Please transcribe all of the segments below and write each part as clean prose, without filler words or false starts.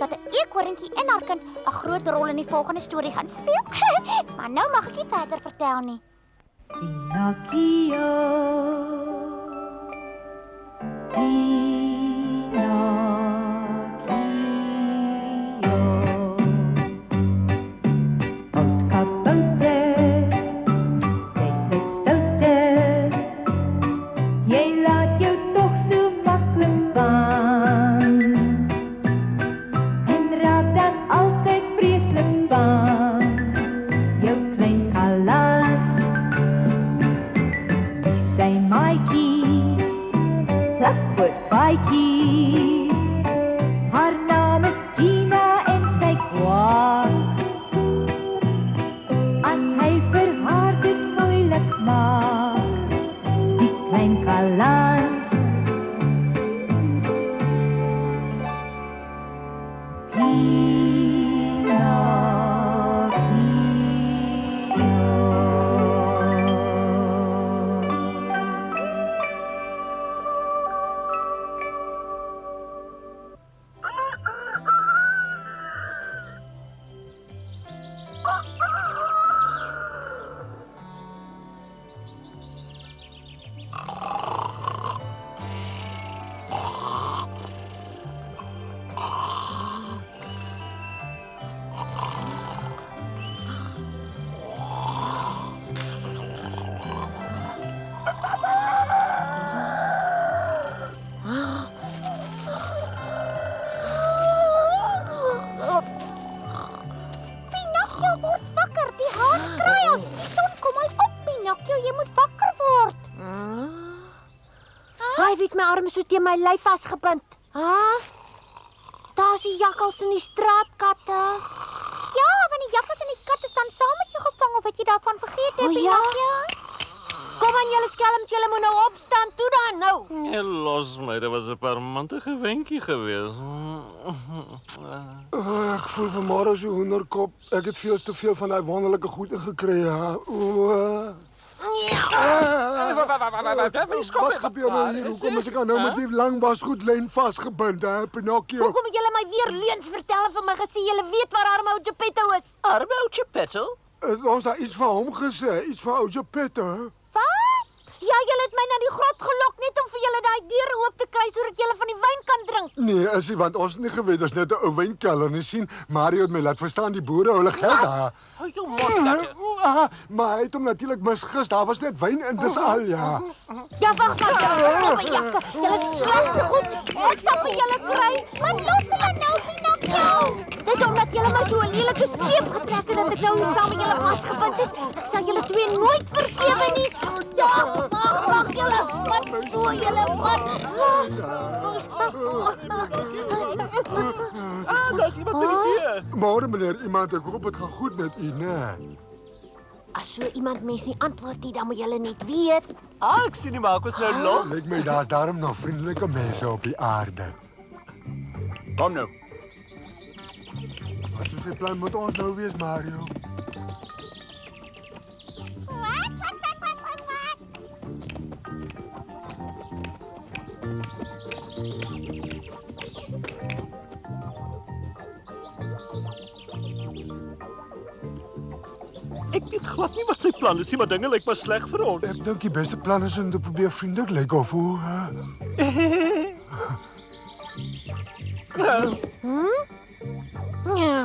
dat 'n eekorntjie en haar kind 'n groot rol in die volgende storie gaan speel. Maar nou mag ek nie verder vertel nie. Pinocchio, oud kabouter, jy's 'n stouter, jy laat jou toch so maklik van, en raak dan altyd vreeslik bang, jou klein galant. Sy maatjie, plakwoord baatjie, haar naam is Gina en sy kwaad. As hy vir haar dit moeilik maak, die klein galant. Pinocchio word wakker, die haan kraai al. Die son kom al op, Pinocchio, jy moet wakker word. Hy het my arme so teen my lyf vasgebind. Daar's die jakkals en die straatkatte. Ja, want die jakkals en die katte staan saam met jou gevang, of het jy daarvan vergeet, O, ja? Pinocchio? Kom aan julle skelms, julle moet nou opstaan. Toe dan, nou. Nee, los my, dit was 'n parmantige wenkie geweest. Ek voel vanmôre so hoenderkop. Ek het veel te veel van daai wonderlike goede gekry. Ja. Wat gebeur nou hier? Hoekom is ek nou met die lang basgoedlyn vasgebind, hè, Pinocchio? Hoekom het julle my weer leuns vertel en vir my gesê julle weet waar arme ou Geppetto is? Arme ou Geppetto? Ons het iets van hom gesê, iets van ou Geppetto. Wat? Ja, julle het my na die grot gelok net om vir julle daai deur oop te kry sodat julle van die wyn kan drink. Nee, is nie, want ons het nie geweet dis net 'n ou wynkelder nie. Sien, Mario het my laat verstaan die boere hulle geld daar. Hou jou mond, later. Maar hy het hom natuurlik misgis. Daar was net wyn in, dis al, ja. Ja, wag, julle jakke. Julle slegte goed. Ek sal vir julle kry. Maar los hulle nou, Pinocchio! Dis omdat julle my so 'n lelike streep getrek het dat ek nou saam met julle vasgebind is. Ek sal julle twee nooit vergewe nie. Ja, wag julle. Wat so julle wat? Daar's iemand by die deur. Môre meneer, iemand, ek hoop dit gaan goed met u, né? As so iemand mens nie antwoord nie, dan moet julle net weet. Ek sien nie maar ek was nou los. Lyk my daar's daarom nog vriendelike mense op die aarde. Kom nou. Wat is die plan met ons nou wees, Mario? Ek weet glad nie wat sy plan is nie, maar dinge lyk maar sleg vir ons. Ek dink die beste plan is om te probeer vriendelik lyk of hoe. Ja.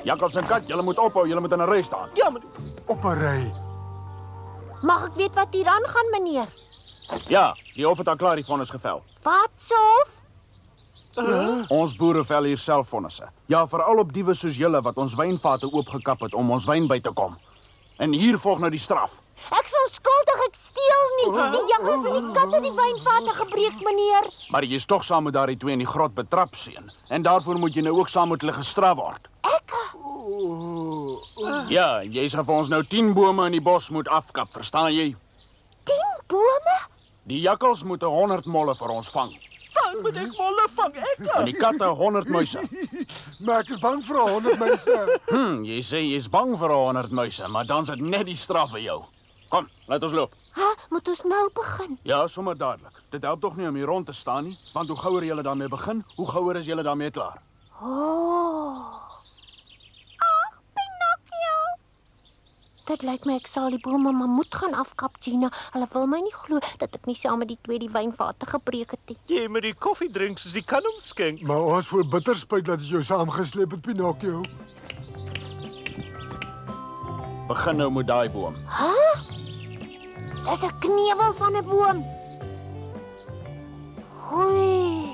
Jakkals en kat, julle moet ophou, julle moet in 'n ry staan. Ja, maar Op 'n ry. Mag ek weet wat hier aangaan, meneer? Ja, die hof het al klaar die vonnis gevel. Wat so? Ons boere vel hier self vonnisse. Ja, veral op diewe soos julle wat ons wynvate oopgekap het om ons wyn by te kom. En hier volg nou die straf. Ek is onskuldig, ek steel nie. Die jakkals en die katte het die wynvate gebreek, meneer. Maar jy's tog saam met daardie twee in die grot betrap, seun. En daarvoor moet jy nou ook saam met hulle gestraf word. Ja, jy sal vir ons nou 10 bome in die bos moet afkap, verstaan jy? 10 bome? Die jakkals moet 100 molle vir ons vang. dan moet ek molle vang. En die katte 100 muise. Maar ek is bang vir 100 mense. Jy sê jy's bang vir 100 muise, maar dan's dit net die straf vir jou. Kom, laat ons loop. Ha, moet ons nou begin? Ja, sommer dadelik. Dit help tog nie om hier rond te staan nie, want hoe gouer julle daarmee begin, hoe gouer is julle daarmee klaar. Oh. Ag, Pinocchio. Dit lyk my ek sal die bome maar moet gaan afkap, Gina. Hulle wil my nie glo dat ek nie saam met die twee die wynvate gebreek het nie. Jy moet die koffie drink soos die kan ons skink. Maar ons voel bitter spyt dat ons jou saamgesleep het, Pinocchio. Begin nou met daai boom. Dis 'n knevel van 'n boom. Hoi.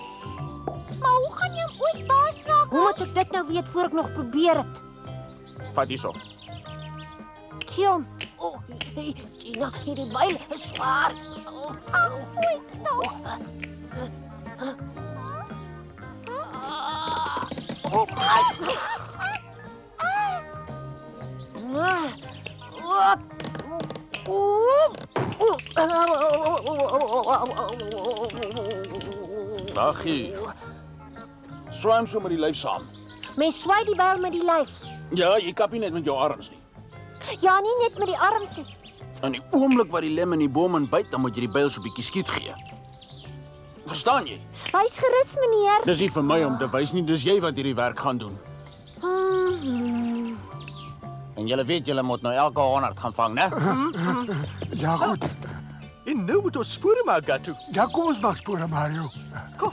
Maar hoe gaan jy hom ooit baas raak? Hoe moet ek dit nou weet voor ek nog probeer het? Vat hierso. Kion. Oh, hey, Gina, hierdie byl is zwaar. Oh, Foei, toch. Waggie. Swam so met die lyf saam. Mens swaai die byl met die lyf. Ja, jy kap nie net met jou arms nie. Ja, nie net met die arms nie. In die oomblik wat die lem in die boom inbyt, dan moet jy die byl so 'n bietjie skiet gee. Verstaan jy? Wys gerus, meneer. Dis nie vir my om te wys nie, dis jy wat hierdie werk gaan doen. En julle weet julle moet nou elke 100 gaan vang, né? Ja, goed. En nou moet ons spore maak, Gato. Ja, kom ons maak spore, Mario. Kom.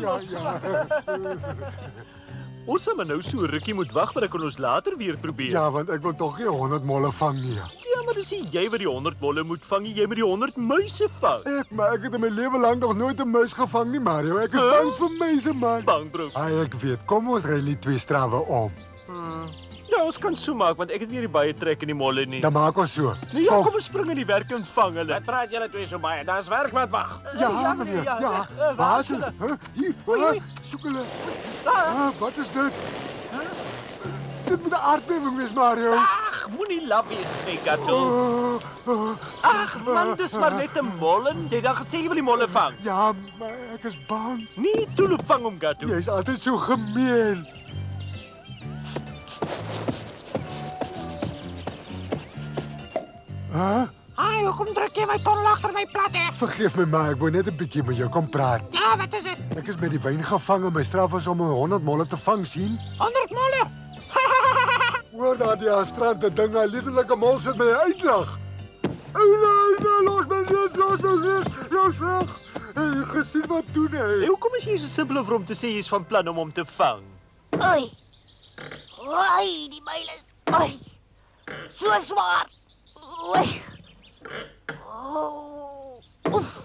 Ja, ja. Ons sal maar nou so 'n rukkie moet wag, maar ek kan ons later weer probeer. Ja, want ek wil tog nie 100 molle vang nie. Ja, maar dis nie jy wat die 100 bolle moet vang nie, jy moet die 100 muise vang. Maar ek het in my lewe lank nog nooit 'n muis gevang nie, Mario. Ek is bang vir muise, man. Bang, bro. Ai, ek weet. Kom ons ry die twee strawe om. Ja, ons kan so maak, want ek het nie die baie trek in die molle nie. Dan maak ons so. Nee, ja, kom ons spring in die werk en vang hulle. Wat praat julle twee so baie? Daar's werk wat wag. Ja, meneer. Ja. Waar is hulle? Hier. Soek hulle. Wat is dit? Dit moet 'n aardbewing wees, Mario. Ag, moenie laf wees nie, Gato. Ag, man, dis maar net 'n mollen. Jy het dan gesê jy wil die molle vang. Ja, maar ek is bang. Nee, toeloop vang hom, Gato. Jy's altyd so gemeen. Ai, hoekom druk jy my tong agter my plat hè? Vergeef my, maar ek wou net 'n bietjie met jou kom praat. Ja, wat is dit? Ek is met die wyn gevang en my straf was om 100 molle te vang, sien? 100 molle. Hoor daar die strand, die ding, hy lieflike mol sit my uitlag. Nee, los my neus. Jy gesien wat doen hy? Hey, hoekom is jy so simpel vir hom te sê jy's van plan om hom te vang? Oei. Oei, die byl is. Oei. So swaar. Oei. Oh. Oef.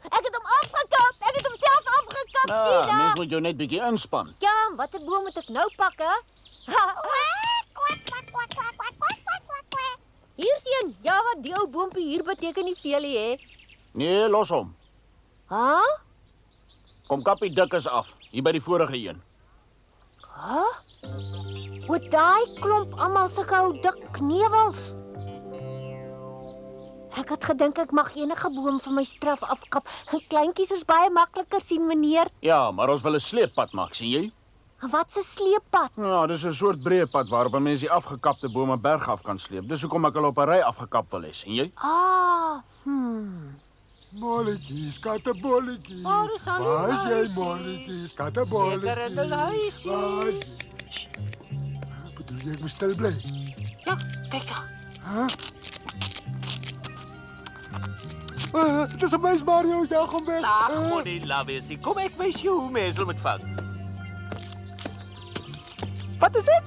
Ek het hom afgekap. Ek het hom self afgekap, Nou, Gina. mens moet jou net bietjie inspann. Ja, watter boom moet ek nou pak, hè? Hier sien. Ja, wat die ou boompie hier beteken nie veel nie, hè? Nee, los hom. Ha? Kom kap die dikkes af, hier by die vorige een. Ha? Wat daai klomp almal sulke ou dik knewels. Ek het gedink ek mag enige boom vir my straf afkap. Kleintjies is baie makliker sien, meneer. Ja, maar ons wil 'n sleeppad maak, sien jy? Wat 'n sleeppad. Ja, dis 'n soort breë pad waarop 'n mens die afgekapte bome berg af kan sleep. Dis hoekom ek hulle op 'n ry afgekap wil hê, sien jy? Ah, Molletjies, kattebolletjies. Waar is al die Waar is jy, muisies? molletjies, kattebolletjies? Seker in 'n huisie. Waar is jy? Sst. Bedoel jy ek moet stil bly? Ja, kyk daar. Dit is 'n muis, Mario, jag hom weg. Ag, moenie laf wees nie. Kom ek wys jou hoe mens hom moet vang. Wat is dit?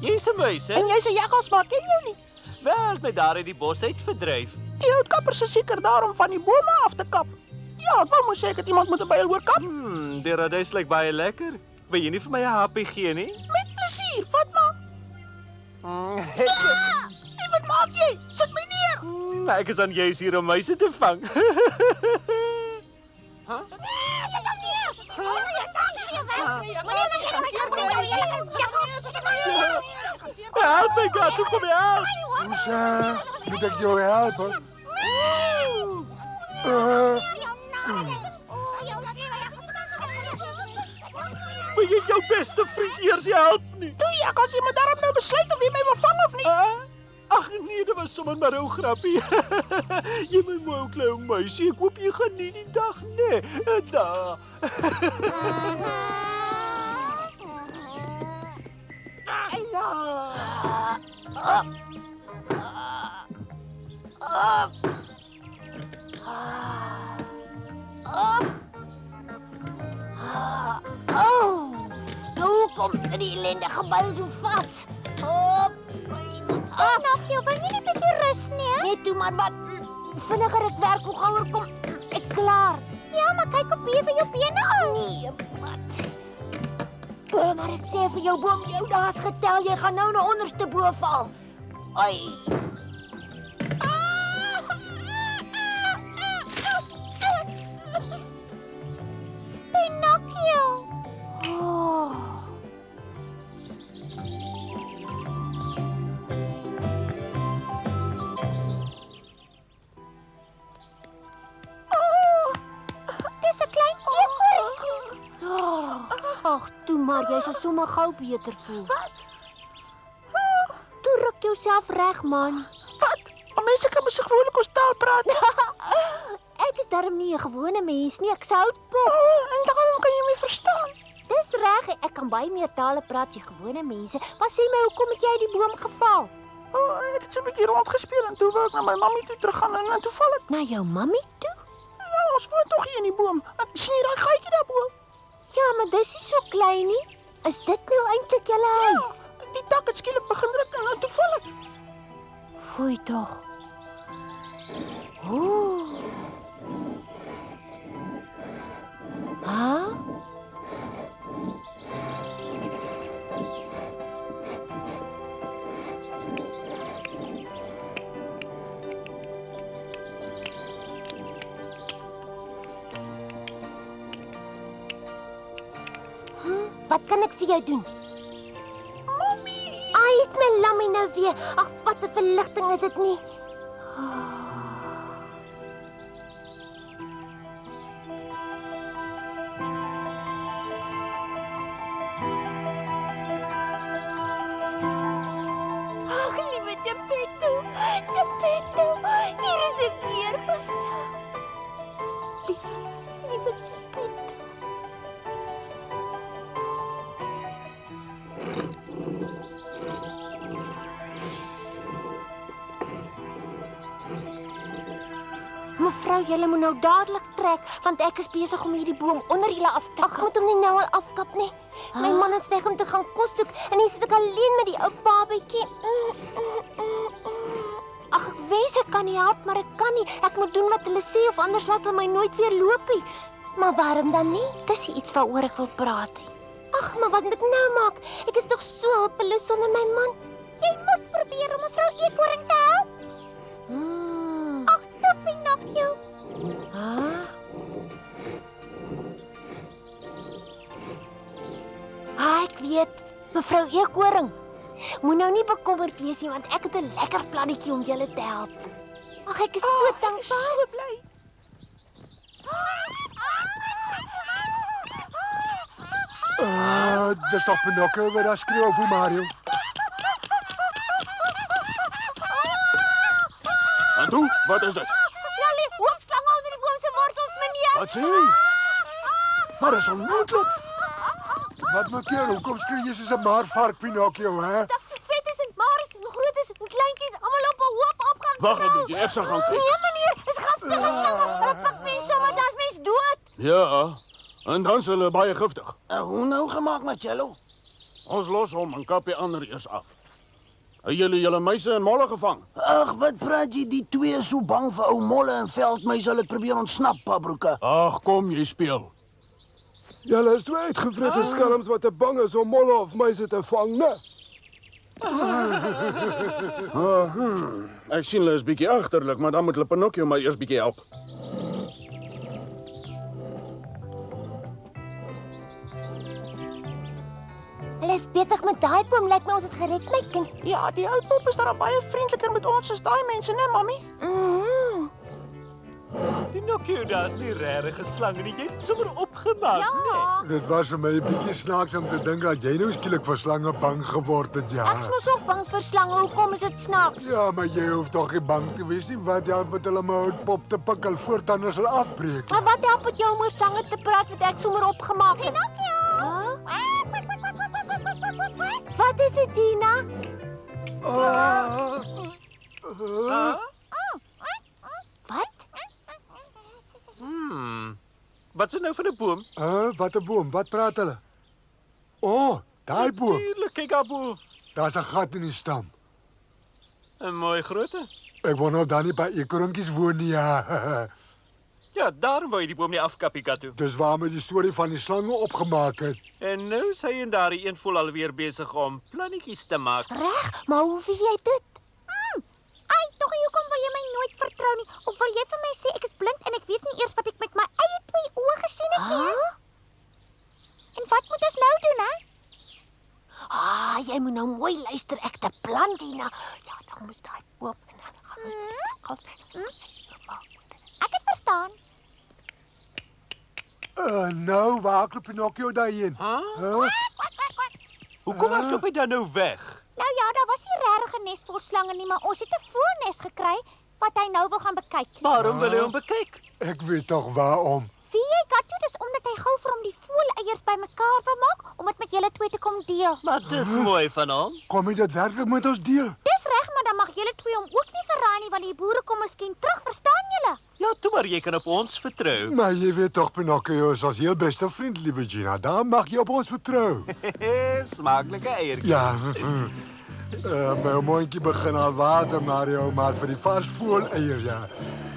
Jy's 'n muis, hè? En jy's 'n jaggersmaak, ken jy nie? Wel, het my daar uit die bos uit verdryf. Die houtkappers is seker daar om van die bome af te kap. Ja, ek wou mos sê ek het iemand met 'n byl hoor kap. Die radys lyk baie lekker. Wil jy nie vir my 'n happie gee nie? Met plesier, vat maar. Hey, wat maak jy? Sit my neer. Ek is aan jy's hier om muise te vang. Help my, Gato, kom help. Musa, moet ek jou help? Wil jy jou beste vriend eers help nie? Toe ja, kan jy maar daarom nou besluit of jy my wil vang of nie. Ag nee, dit was sommer maar 'n grappie. Jy my mooi klein meisie, ek hoop jy geniet die dag, nee. Da. Nou kom die ellendige bal so vas. Pinocchio, wil jy nie bietjie rus nie? Net toe maar wat vinniger ek werk, hoe gouer kom ek klaar. Ja, maar kyk op bewe jou bene al. Nee, wat? Maar ek sê vir jou boom, jou daas getel, jy gaan nou na onderste bo val. Ai. Pinocchio. Oh. Dis 'n klein eekhoorntjie. Ag, toe maar, jy sal sommer gou beter voel. Wat? Toe ruk jouself reg, man. Wat? Maar mense kan mos gewoonlik ons taal praat. Ek is darm nie 'n gewone mens nie, ek soutpop. En daarom kan jy my verstaan. Dis reg, ek kan baie meer tale praat as gewone mense. Maar sê my, hoekom het jy uit die boom geval? Ek het so 'n bietjie rondgespeel en toe wou ek na my mammie toe teruggaan en toe val ek. Na jou mammie toe? Ja, ons woon tog hier in die boom. Ek sien jy daai gaatjie daarbo? Ja, maar dis nie so klein nie. Is dit nou eintlik julle huis? Die tak het skielik begin druk en toe val ek. Foei tog. Ooh. Ha? Wat kan ek vir jou doen? Mommy! Ai, is my lammie nou weer. Ag, wat 'n verligting is dit nie. Ag, liewe Geppetto. Geppetto, hier is ek weer vir jou. Liewe Geppetto. Mevrou, julle moet nou dadelik trek, want ek is besig om hierdie boom onder julle af te kap. Ag, moet hom nie nou al afkap nie. My man is weg om te gaan kos soek en hier sit ek alleen met die ou babatjie. Ag, ek wens ek kan help, maar ek kan nie. Ek moet doen wat hulle sê of anders laat hulle my nooit weer loop nie. Maar waarom dan nie? Dis iets waaroor ek wil praat. Ag, maar wat moet ek nou maak? Ek is tog so hulpeloos sonder my man. Jy moet probeer om mevrou Eekhoorn te help. Ag, toe Pinocchio. Ek weet, mevrou Eekhoorn. Moet nou nie bekommerd wees nie, want ek het 'n lekker plannetjie om julle te help. Ag, ek is so dankbaar. So bly. Dis toch Pinocchio wat daar skreeu vir Mario. En toe, wat is dit? Daar lê hoopslange onder die boom se wortels, meneer. Wat sê jy? Maar dis onmoontlik. Wat maak jy? Hoekom skree jy soos 'n maarvark, Pinocchio, hè? Vet is en maar is en groot is en kleintjies, almal op 'n hoop opgang. Wag 'n bietjie, ek sal gaan kyk. Nee, meneer, is giftige slange. Hulle pak mense sommer as mens dood. Ja, en dan is hulle baie giftig. Hoe nou gemaak, Marcello? Ons los hom en kap die ander eers af. Het julle muise en molle gevang? Ag, wat praat jy? Die twee is so bang vir ou molle en veldmuise, hulle het probeer ontsnap, Pabroeka. Ag, kom, jy speel. Julle is twee uitgevrete skelms wat te bang is om molle of muise te vang, né? Ek sien hulle is bietjie agterlik, maar dan moet hulle Pinocchio maar eers bietjie help. is besig met daai boom, lyk my ons het gered, my kind. Ja, die houtpop is daar baie vriendeliker met ons as daai mense, né, mami? Pinocchio, daar's nie regtig 'n slang nie. Jy het dit sommer opgemaak, né? Dit was vir my 'n bietjie snaaks om te dink dat jy nou skielik vir slange bang geword het, ja. Ek's mos ook bang vir slange. Hoekom is dit snaaks? Ja, maar jy hoef tog nie bang te wees nie, wat help met hulle om 'n houtpop te pik al voortaan as hulle afbreek. Maar wat help dit jou om oor slange te praat wat ek sommer opgemaak het? Wat is dit, Gina? Wat? Wat is nou van 'n boom? Wat 'n boom, wat praat hulle? Daai boom. Natuurlik, kyk daar bo. Daar's 'n gat in die stam. 'n Mooi grootte. Ek wou nou dan nie by eekhoorntjies woon nie, ja. Ja, daarom wou jy die boom nie afkap, Ikatu. Dis waarmee die storie van die slange opgemaak het. En nou is hy en daardie een voel alweer besig om plannetjies te maak. Reg, maar hoe weet jy dit? Ai, tog hoekom wil jy my nooit vertrou nie? Of wil jy vir my sê ek is blind en ek weet nie eers wat ek met my eie 2 oë gesien het nie? En wat moet ons nou doen, hè? Jy moet nou mooi luister, ek te plan, Gina. Ja, dan moet daai boom en dan gaan ons Ek het verstaan. Nou, waar klop Pinocchio daarheen? Hoekom hardloop hy dan nou weg? Nou ja, daar was nie regtig 'n nes vol slange nie, maar ons het 'n voëlnes gekry wat hy nou wil gaan bekyk. Waarom wil hy hom bekyk? Ek weet tog waarom. Wie jy Katu, dis omdat hy gou vir hom die voëleiers bymekaar wil maak om dit met julle twee te kom deel. Maar dis mooi van hom. Kom jy dit werklik met ons deel? Dis reg, maar dan mag julle twee hom ook nie verraai nie want die boere kom miskien terug, verstaan julle? Ja, toe maar jy kan op ons vertrou. Maar jy weet tog Pinocchio is ons heel beste vriend, liewe Gina. Daar mag jy op ons vertrou. Smaaklike eiertjie. Ja. My mondjie begin al water maar jou maat vir die vars voëleiers, ja.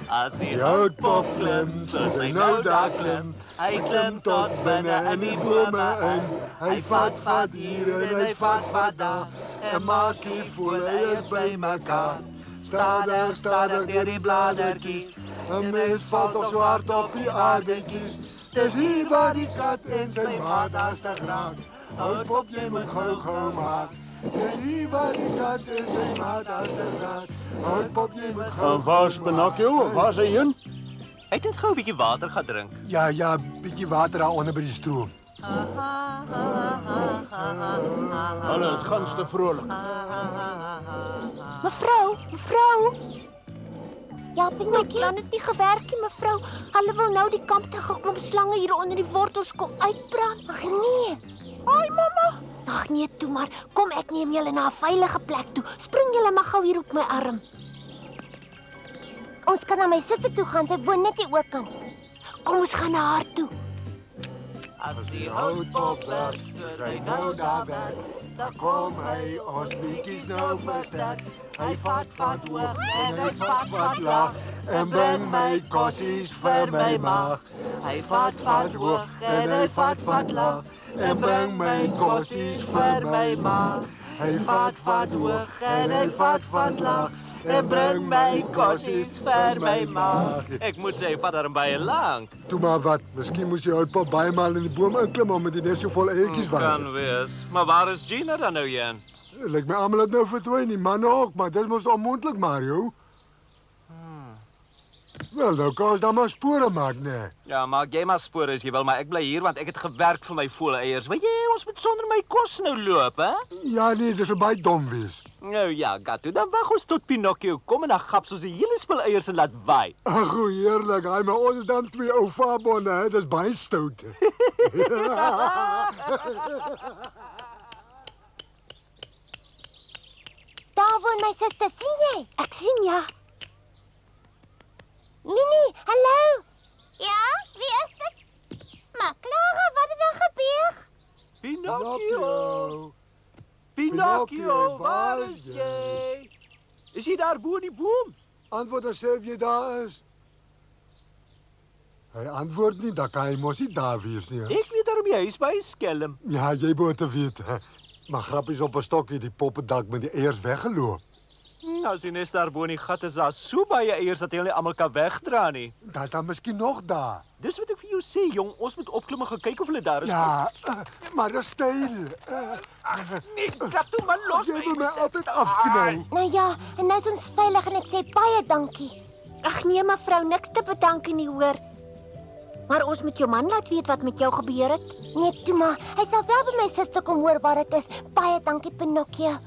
As die Houtpop klim, soos hy nou daar klim. Hy klim tot binne in die bome in. Hy vat hier en hy vat daar. En maak die voëleiers bymekaar. Stadig deur die bladertjies. 'n Mens val toch so hard op die aardekies. Dis hier waar die kat en sy maat daar's te graag. Houtpop, jy moet gou maak. Dis hier waar die kat en sy maat daar's te graag. Houtpop, jy moet gou. Waar's Pinocchio? Waar's hy heen? Hy het net gou 'n bietjie water gaan drink. Ja, bietjie water daar onder by die stroom. Hulle is gans te vrolik. Mevrou. Ja, Pinocchio, dan het nie gewerk nie, mevrou. Hulle wil nou die kamp te geklomp slange hier onder die wortels kom uitbrand. Ag nee. Ai, mamma. Ag nee, toe maar. Kom, ek neem julle na 'n veilige plek toe. Spring julle maar gou hier op my arm. Ons kan na my suster toe gaan. Sy woon net hier oorkant. Kom ons gaan na haar toe. As die Houtpop werk, soos hy nou daar werk. Dan kom hy ons bietjies nou versterk. Hy vat hoog en hy vat laag. En bring my kossies vir my maag. Hy vat hoog en hy vat laag. En bring my kossies vir my maag. Hy vat hoog en hy vat laag. En bring my kossies vir my maag. Ek moet sê, hy vat daarin baie lank. Toe maar wat, miskien moes jy Houtpop baie maal in die boom inklim om met die nes so vol eiertjies was. Kan wees. Maar waar is Gina dan nou, Jan? Lyk my almal het nou verdwyn, die manne ook, maar dit mos onmoontlik, Mario. Wel, nou kan ons dan maar spore maak, nee. Ja, maak jy maar spore as jy wil, maar ek bly hier want ek het gewerk vir my voëleiers. Weet jy, ons moet sonder my kos nou loop, hè? Ja, nee, dis baie dom wees. Nou ja, Gato, dan wag ons tot Pinocchio kom en dan gaps ons die hele spul eiers en laat waai. Ag, hoe heerlik. Hy maar ons is dan 2 ou vaarbonne, hè. Dis baie stout. Daar woon my suster, sien jy? Ek sien ja. Minnie, hallo. Ja, wie is dit? Maar Clara, wat het er gebeur? Pinocchio, waar is jy? Is jy daar bo in die boom? Antwoord as of jy daar is. Hy antwoord nie, dan kan hy mos nie daar wees nie. Ek weet daarom jy is baie skelm. Ja, jy moet te weet. Maar grappies op 'n stokkie, die poppendak met die eiers weggeloop. As die nes daar bo in die gat is daar so baie eiers dat jy nie almal kan wegdra nie. Daar's dan miskien nog daar. Dis wat ek vir jou sê, jong. Ons moet opklim en gaan kyk of hulle daar is. Ja, maar dis styl. Nee, dat toe maar los. Jy wil my altyd afknou. Nou ja, en nou is ons veilig en ek sê baie dankie. Ag nee mevrou, niks te bedank nie hoor. Maar ons moet jou man laat weet wat met jou gebeur het. Nee, toe maar. Hy sal wel by my suster kom hoor waar dit is. Baie dankie, Pinocchio.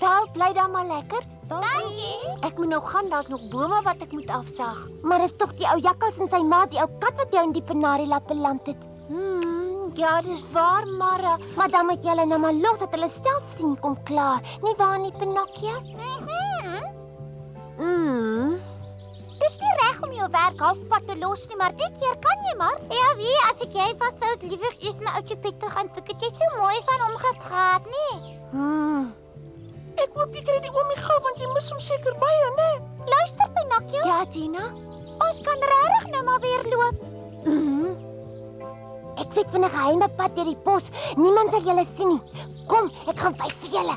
Wel, bly dan maar lekker. Dankie. Ek moet nou gaan, daar's nog bome wat ek moet afsaag. Maar is tog die ou jakkals en sy ma, die ou kat wat jou in die penarie laat beland het. Ja, dis waar, Maar dan moet jy hulle nou maar los dat hulle self sien kom klaar. Nie waar nie, Pinocchio? Dis nie reg om jou werk halfpad te los nie, maar dit keer kan jy maar. Ja, wie, as ek jy vashou, liewer eers na ou Geppetto gaan soek. Het jy so mooi van hom gepraat, nie? Ek hoop jy kry die oomie gou want jy mis hom seker baie, né? Luister, Pinocchio. Ja, Gina. Ons kan regtig nou maar weer loop. Ek weet van 'n geheime pad deur die bos. Niemand sal julle sien nie. Kom, ek gaan wys vir julle.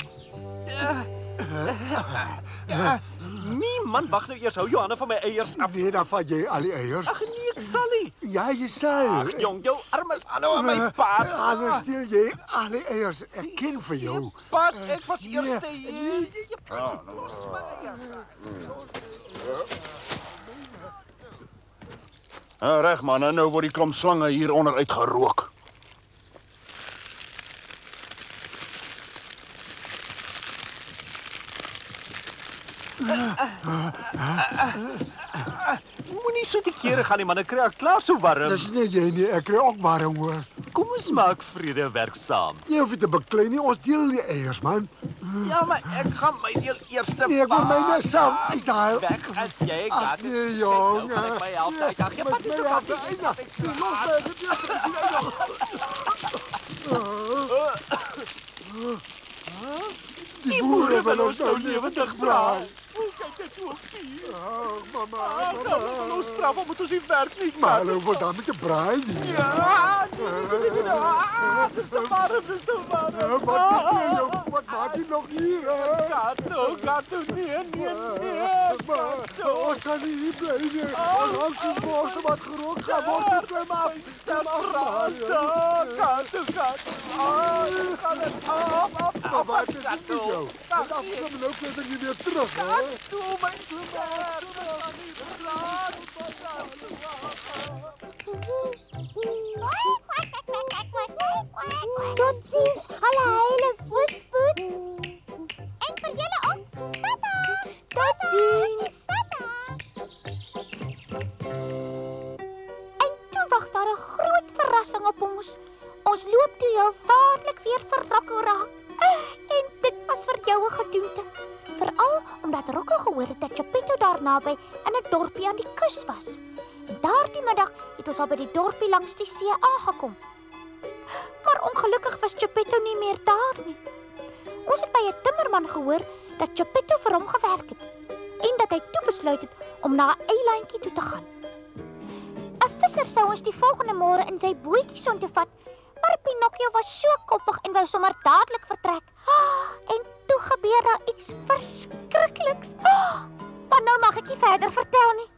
Nee man, wag nou eers. Hou jou hande van my eiers af. Nee, dan vat jy al die eiers. Ag nee, ek sal nie. Ja, jy sal. Ag jong, jou arm is aanhou aan my pad. Anders steel jy al die eiers. Ek ken vir jou. Pad, ek was eerste Nee, hier. Los my eiers. Reg man, en nou word die klomp slange hieronder uitgerook. Moenie so te kere gaan nie man, ek kry al klaar so warm. Dis nie jy nie, ek kry ook warm hoor. Kom ons maak vrede werk saam. Jy hoef nie te beklei nie, ons deel die eiers man. Ja, maar ek gaan my deel eerste Nee, ek wil myne self uithaal. Weg as jy gat. Ag nee, jong. Nou kan ek my help uit. Ag, jy vat nie so gat. Die boere wil ons nou lewendig braai. Kyk dit so vier. Mama, Ons straf omdat ons nie werk nie. maar hulle wil dan met 'n braai nie. Ja, dis te warm, dis te warm. Wat maak jy nog hier? Gato, nee. Ons kan nie hier bly nie. Ons is bosse wat gerook gaan word. Klim af. Gato. Gaan dit af. Wat is dit met jou? Dat afkom nou kry ek nie weer terug, hè? Toe my Tot ziens, alle hele voetspoed. En vir julle ook. Tata. Tot ziens. Tata. En toe wag daar 'n groot verrassing op ons. Ons loop toe heel waarlik weer vir Rocco raak. En dit was vir jou 'n gedoente. Veral omdat Rocco gehoor het dat Geppetto daar naby in 'n dorpie aan die kus was. En daardie middag het ons al by die dorpie langs die see aangekom. Maar ongelukkig was Geppetto nie meer daar nie. Ons het by 'n timmerman gehoor dat Geppetto vir hom gewerk het en dat hy toe besluit het om na 'n eilandjie toe te gaan. 'n Visser sou ons die volgende môre in sy bootjie son toe vat, maar Pinocchio was so koppig en wou sommer dadelik vertrek. En toe gebeur daar iets verskrikliks. Maar nou mag ek nie verder vertel nie.